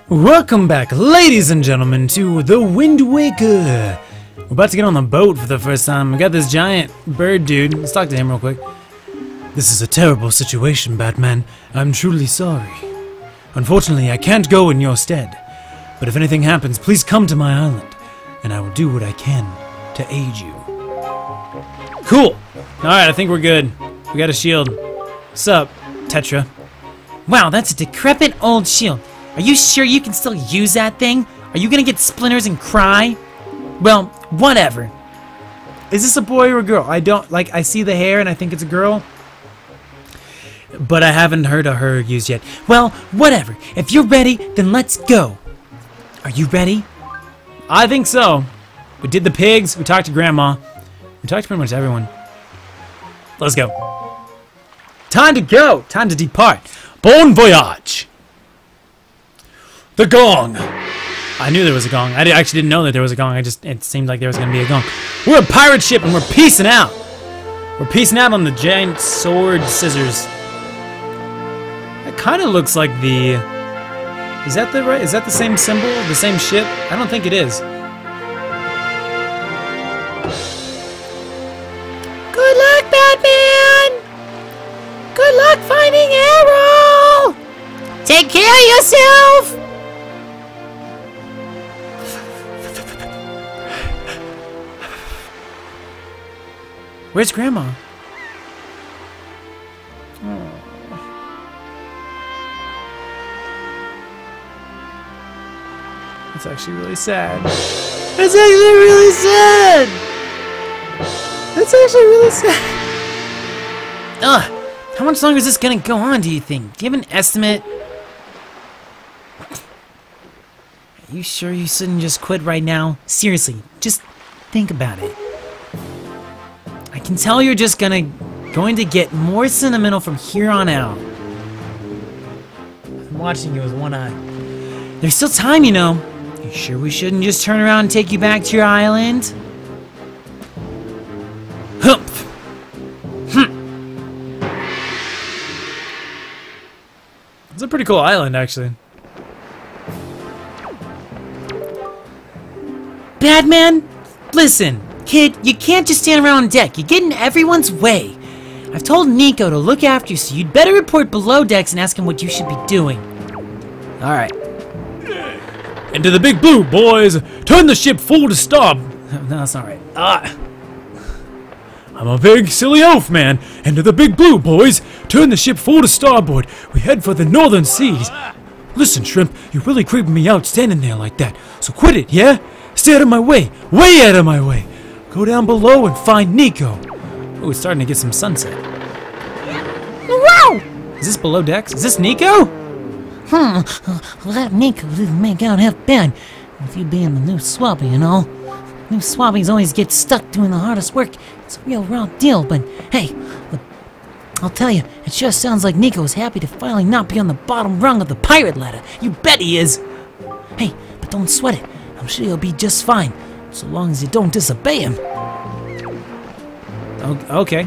Welcome back, ladies and gentlemen, to the Wind Waker. We're about to get on the boat for the first time. We got this giant bird dude. Let's talk to him real quick. This is a terrible situation, Batman. I'm truly sorry. Unfortunately, I can't go in your stead. But if anything happens, please come to my island, and I will do what I can to aid you. Cool. Alright, I think we're good. We got a shield. What's up, Tetra? Wow, that's a decrepit old shield. Are you sure you can still use that thing? Are you gonna get splinters and cry? Well, whatever. Is this a boy or a girl? I don't, like, I see the hair and I think it's a girl. But I haven't heard of her used yet. Well, whatever. If you're ready, then let's go. Are you ready? I think so. We did the pigs, we talked to Grandma. We talked to pretty much everyone. Let's go. Time to go! Time to depart. Bon voyage! The gong! I knew there was a gong. I actually didn't know that there was a gong. It seemed like there was going to be a gong. We're a pirate ship and we're peacing out. We're peacing out on the giant sword scissors. It kind of looks like the... Is that the same symbol? The same ship? I don't think it is. Good luck, Batman! Good luck finding Arrow! Take care of yourself! Where's Grandma? Oh. That's actually really sad. That's actually really sad! That's actually really sad. Ugh! How much longer is this gonna go on, do you think? Do you have an estimate? Are you sure you shouldn't just quit right now? Seriously, just think about it. I can tell you're just going to get more sentimental from here on out. I'm watching you with one eye. There's still time, you know. You sure we shouldn't just turn around and take you back to your island? Humph! It's a pretty cool island, actually. Batman, listen. Kid, you can't just stand around on deck. You get in everyone's way. I've told Nico to look after you, so you'd better report below decks and ask him what you should be doing. Alright. Into the big blue, boys! Turn the ship full to starboard. No, that's not right. I'm a big silly oaf, man. Into the big blue, boys! Turn the ship full to starboard. We head for the northern seas. Listen, Shrimp, you're really creeping me out standing there like that. So quit it, yeah? Stay out of my way. Way out of my way. Go down below and find Nico. Oh, it's starting to get some sunset. Wow! Is this below decks? Is this Nico? Well, that Nico didn't make out half bad. With you being the new swabby and all. New swabbies always get stuck doing the hardest work. It's a real raw deal, but hey, I'll tell you, it sure sounds like Nico is happy to finally not be on the bottom rung of the pirate ladder. You bet he is. Hey, but don't sweat it. I'm sure he'll be just fine. So long as you don't disobey him. Okay.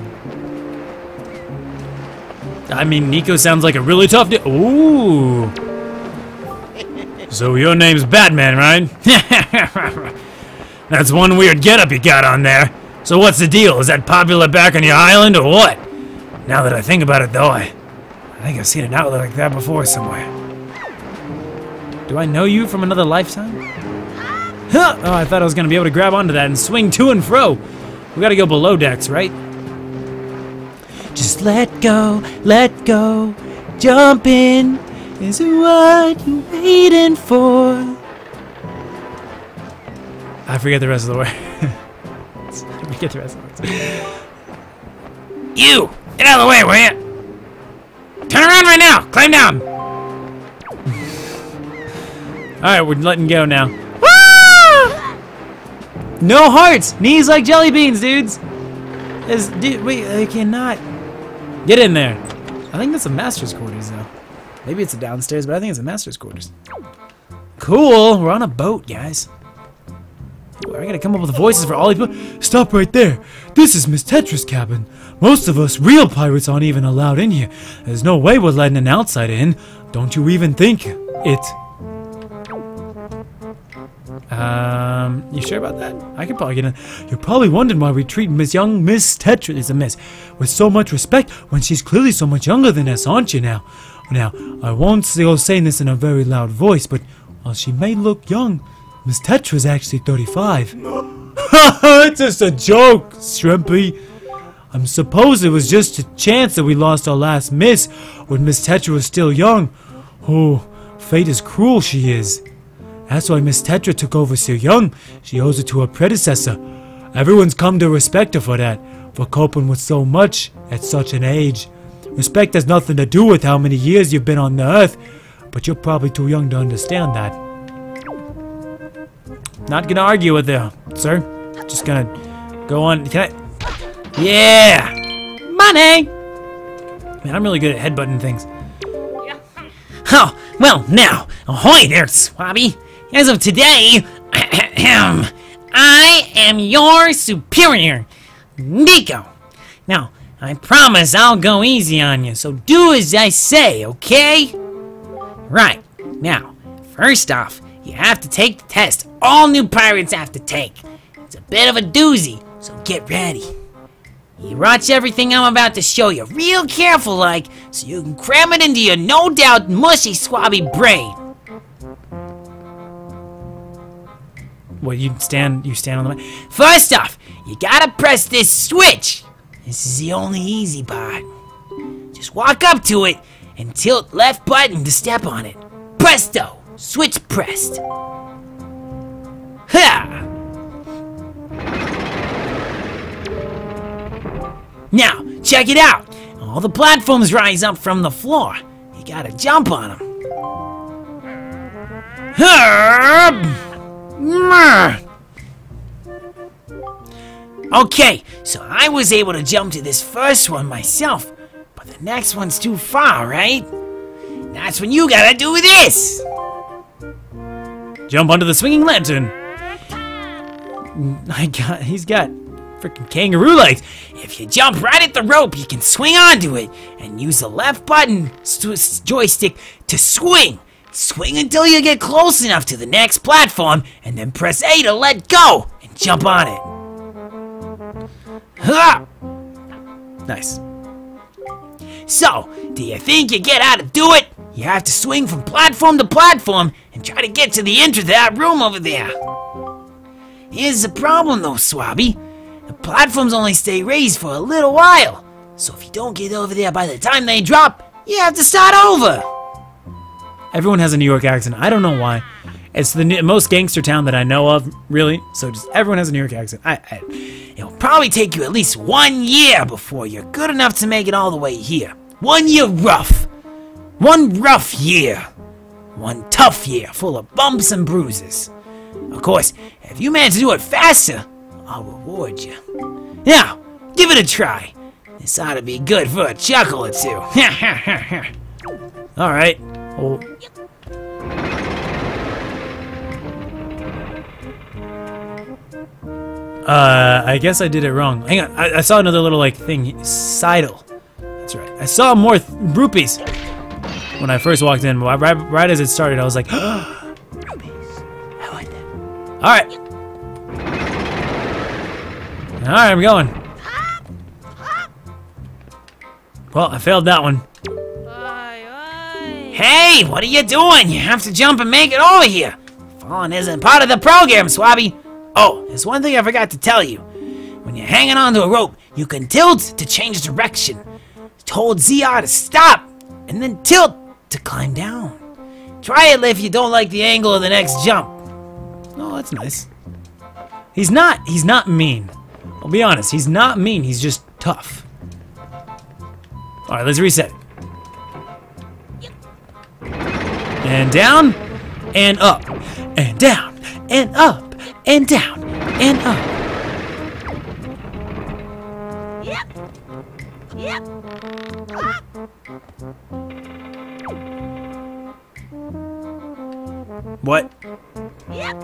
I mean, Nico sounds like a really tough dude. Ooh. So your name's Batman, right? That's one weird getup you got on there. So what's the deal? Is that popular back on your island or what? Now that I think about it, though, I think I've seen an outlet like that before somewhere. Do I know you from another lifetime? Huh! Oh, I thought I was going to be able to grab onto that and swing to and fro. We got to go below decks, right? Just let go, jump in, is what you waiting for. I forget the rest of the word. I forget the rest of the words. You! Get out of the way, will you? Turn around right now! Climb down! Alright, we're letting go now. No hearts! Knees like jelly beans, dudes! Dude, wait, I cannot... Get in there! I think that's a master's quarters, though. Maybe it's a downstairs, but I think it's a master's quarters. Cool! We're on a boat, guys. Ooh, I gotta come up with voices for all these people. Stop right there! This is Miss Tetra's cabin. Most of us real pirates aren't even allowed in here. There's no way we're letting an outsider in. Don't you even think it. You sure about that? I could probably get in. You're probably wondering why we treat Miss Tetra is a miss with so much respect when she's clearly so much younger than us, aren't you now? Now, I won't go saying this in a very loud voice, but while she may look young, Miss Tetra's actually 35. It's just a joke, Shrimpy. I suppose it was just a chance that we lost our last miss when Miss Tetra was still young. Oh, fate is cruel, she is. That's why Miss Tetra took over so young. She owes it to her predecessor. Everyone's come to respect her for that, for coping with so much at such an age. Respect has nothing to do with how many years you've been on the earth, but you're probably too young to understand that. Not gonna argue with her, sir. Just gonna go on. Can I? Yeah! Money! Man, I'm really good at headbutting things. Oh, well, now, ahoy there, Swabby. As of today, I am your superior, Nico. Now, I promise I'll go easy on you, so do as I say, okay? Right, now, first off, you have to take the test all new pirates have to take. It's a bit of a doozy, so get ready. You watch everything I'm about to show you real careful like, so you can cram it into your no doubt mushy swabby brain. What, you stand on the mic? First off, you gotta press this switch. This is the only easy part. Just walk up to it and tilt left button to step on it. Presto! Switch pressed. Ha! Now, check it out. All the platforms rise up from the floor. You gotta jump on them. Okay, so I was able to jump to this first one myself, but the next one's too far, right? That's when you gotta do this! Jump onto the swinging lantern. He's got freaking kangaroo legs. If you jump right at the rope, you can swing onto it and use the left button joystick to swing. Swing until you get close enough to the next platform, and then press A to let go and jump on it. Ha! Nice. So, do you think you get how to do it? You have to swing from platform to platform and try to get to the entrance of that room over there. Here's the problem though, Swabby. The platforms only stay raised for a little while. So if you don't get over there by the time they drop, you have to start over. Everyone has a New York accent. I don't know why. It's the most gangster town that I know of, really. So just everyone has a New York accent. It'll probably take you at least 1 year before you're good enough to make it all the way here. 1 year rough. 1 rough year. 1 tough year full of bumps and bruises. Of course, if you manage to do it faster, I'll reward you. Now, give it a try. This ought to be good for a chuckle or two. Alright. Oh. I guess I did it wrong. Hang on, I saw another little, like, thing. Sidle. That's right. I saw more rupees when I first walked in. Right as it started, I was like, Rupees. I want them. Alright. Alright, I'm going. Well, I failed that one. Hey, what are you doing? You have to jump and make it over here. Falling isn't part of the program, Swabby. Oh, there's one thing I forgot to tell you. When you're hanging onto a rope, you can tilt to change direction. Hold ZR to stop, and then tilt to climb down. Try it if you don't like the angle of the next jump. Oh, that's nice. He's not mean. I'll be honest, he's not mean, he's just tough. Alright, let's reset. And down, and up, and down, and up, and down, and up. Yep. What? Yep.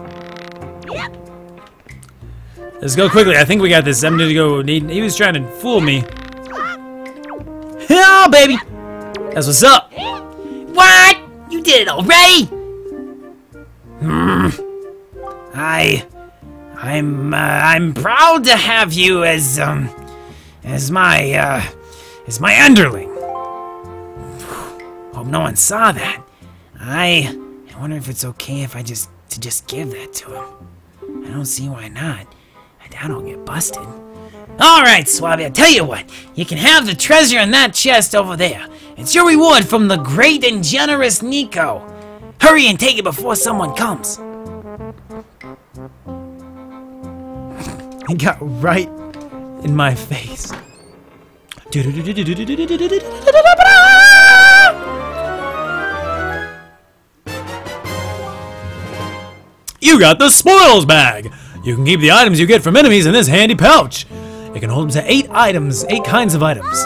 Let's go quickly. I think we got this. I'm gonna go. He was trying to fool me. Oh, baby. That's what's up. What? You did it already? I'm proud to have you as my underling. Hope no one saw that. I wonder if it's okay if I just give that to him. I don't see why not. I doubt I'll get busted. Alright, Swabby, I tell you what. You can have the treasure in that chest over there. It's your reward from the great and generous Nico. Hurry and take it before someone comes. He got right in my face. You got the spoils bag! You can keep the items you get from enemies in this handy pouch. It can hold up to 8 items, 8 kinds of items.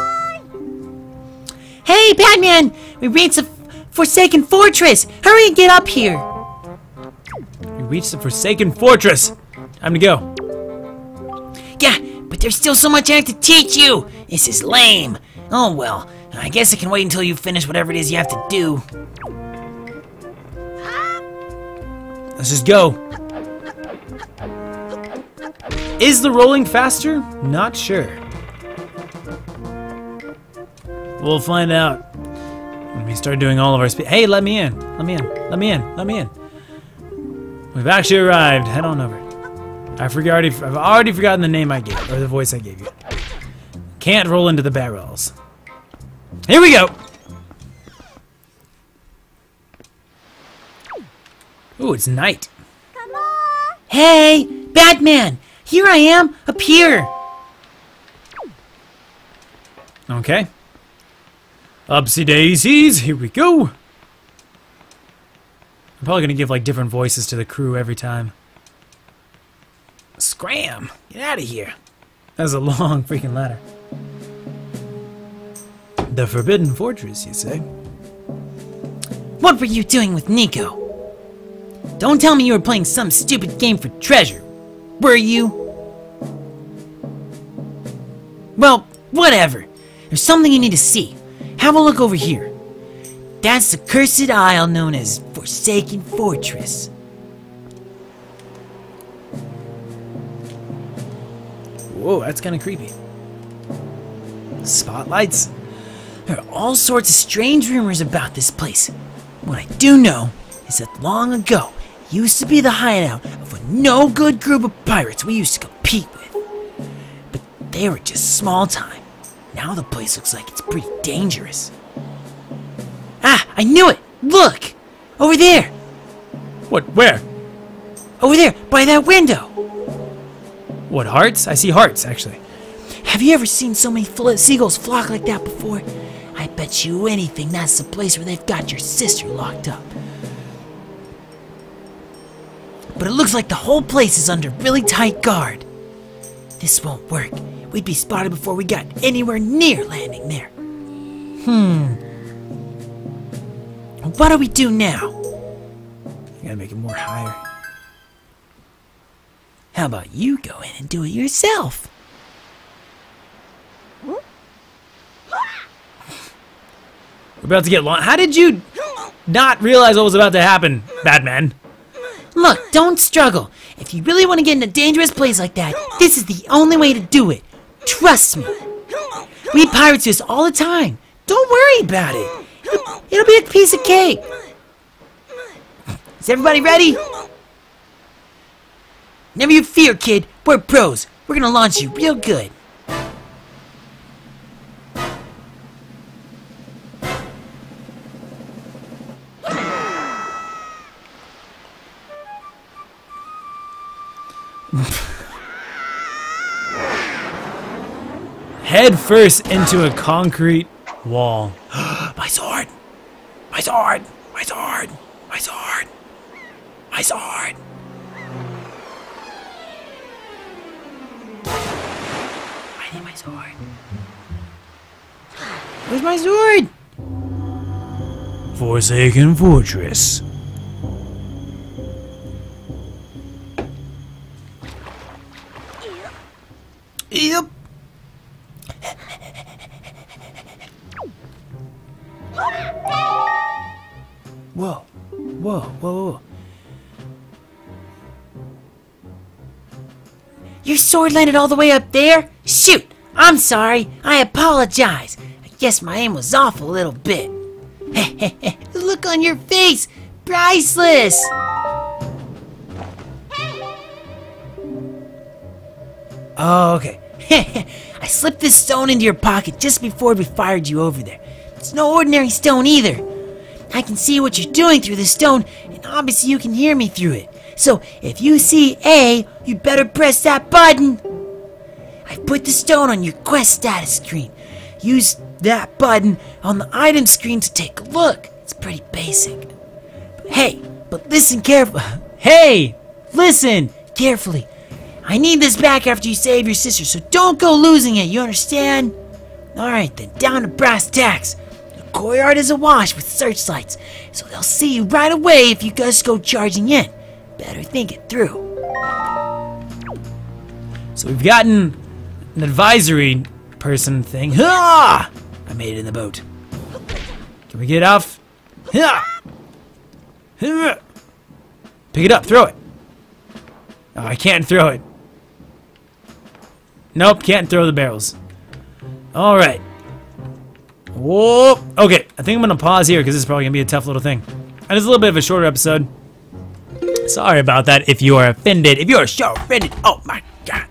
Hey, Batman! We reached the Forsaken Fortress! Hurry and get up here! We reached the Forsaken Fortress. Time to go. Yeah, but there's still so much I have to teach you! This is lame. Oh well, I guess I can wait until you finish whatever it is you have to do. Let's just go. Is the rolling faster? Not sure. We'll find out when we start doing all of our speed. Hey, let me in. Let me in. Let me in. Let me in. We've actually arrived. Head on over. I've already forgotten the name I gave, or the voice I gave you. Can't roll into the barrels. Here we go. Ooh, it's night. Come on! Hey, Batman! Here I am, up here! Okay. Upsy daisies, here we go. I'm probably gonna give like different voices to the crew every time. Scram! Get out of here. That's a long freaking ladder. The Forbidden Fortress, you say? What were you doing with Nico? Don't tell me you were playing some stupid game for treasure. Were you? Well, whatever. There's something you need to see. Have a look over here. That's the cursed isle known as Forsaken Fortress. Whoa, that's kind of creepy. Spotlights? There are all sorts of strange rumors about this place. What I do know is that long ago, it used to be the hideout of a no-good group of pirates we used to compete with. But they were just small time. Now the place looks like it's pretty dangerous. Ah, I knew it! Look! Over there! What? Where? Over there, by that window! What, hearts? I see hearts, actually. Have you ever seen so many seagulls flock like that before? I bet you anything that's the place where they've got your sister locked up. But it looks like the whole place is under really tight guard. This won't work. We'd be spotted before we got anywhere near landing there. What do we do now? You gotta make it more higher. How about you go in and do it yourself? We're about to get long. How did you not realize what was about to happen, Batman? Look, don't struggle. If you really want to get in a dangerous place like that, this is the only way to do it. Trust me. We pirates do this all the time. Don't worry about it. It'll be a piece of cake. Is everybody ready? Never you fear, kid. We're pros. We're gonna launch you real good. Head first into a concrete wall. My sword! My sword! My sword! My sword! My sword! I need my sword. Where's my sword? Forsaken Fortress. Yep. Whoa. Whoa, whoa, whoa. Your sword landed all the way up there? Shoot! I'm sorry. I apologize. I guess my aim was off a little bit. The look on your face! Priceless! Oh, okay. I slipped this stone into your pocket just before we fired you over there. It's no ordinary stone either. I can see what you're doing through the stone, and obviously you can hear me through it. So if you see A, you better press that button. I've put the stone on your quest status screen. Use that button on the item screen to take a look. It's pretty basic. But listen carefully. Hey, listen carefully. I need this back after you save your sister, so don't go losing it, you understand? Alright then, down to brass tacks. The courtyard is awash with searchlights, so they'll see you right away if you just go charging in. Better think it through. So we've gotten an advisory person thing. Ha! I made it in the boat. Can we get off? Ha! Pick it up, throw it. Oh, I can't throw it. Nope, can't throw the barrels. Alright. Whoa. Okay, I think I'm going to pause here because this is probably going to be a tough little thing. And it's a little bit of a shorter episode. Sorry about that if you are offended. If you are so offended. Oh my god.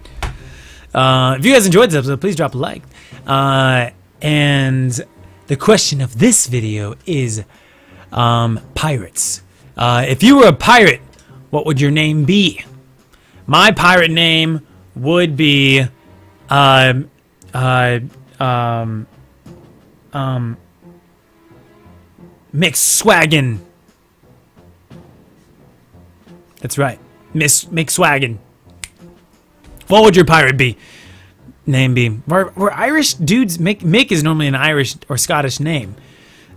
If you guys enjoyed this episode, please drop a like. And the question of this video is pirates. If you were a pirate, what would your name be? My pirate name would be McSwaggin. That's right, Miss McSwaggin. What would your pirate name be? We're Irish dudes. Mick is normally an Irish or Scottish name.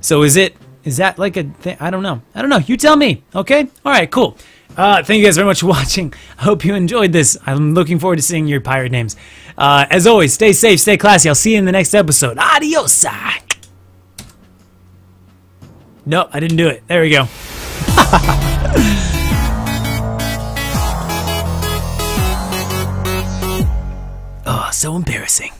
So is that like a thing? I don't know. You tell me. Okay. All right. Cool. Thank you guys very much for watching. I hope you enjoyed this. I'm looking forward to seeing your pirate names. As always, stay safe, stay classy. I'll see you in the next episode. Adios. Nope, I didn't do it. There we go. Oh, so embarrassing.